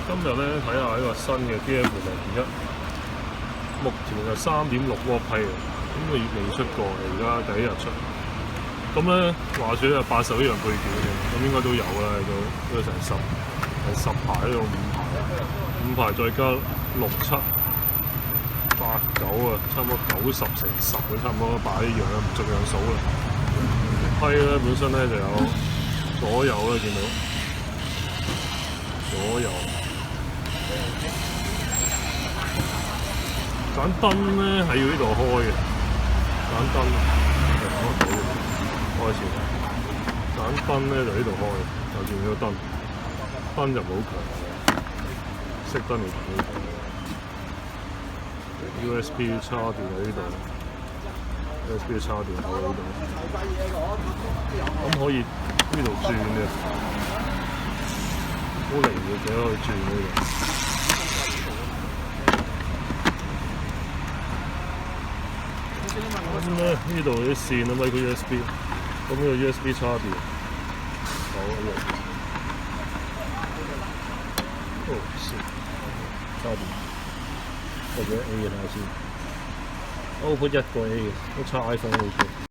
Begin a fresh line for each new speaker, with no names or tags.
今日咧睇下呢個新嘅 DF01，目前就3.6瓦批嘅，咁佢未出過，而家第一日出。咁咧話説有81樣配件嘅，咁應該都有啦，都成10排，都有5排再加6、7、8、9啊，差唔多90乘10嘅，差唔多擺一樣啦，唔逐樣數啦。批咧本身咧就有左右啦，見到左右。盞燈咧係要呢度開嘅，盞燈開始。盞燈咧就呢度開，就見到燈，燈就唔好強，熄燈嚟睇。USB 插電喺呢度 ，USB 插電喺呢度，咁可以呢度轉嘅，好靈活嘅可以轉呢度。咁咧呢度啲線啊，micro USB， 咁呢個 USB 插電，好一樣。哦，是插電，或者 A 嘅下先，我 put 1個 A 嘅，都插 iPhone 好似。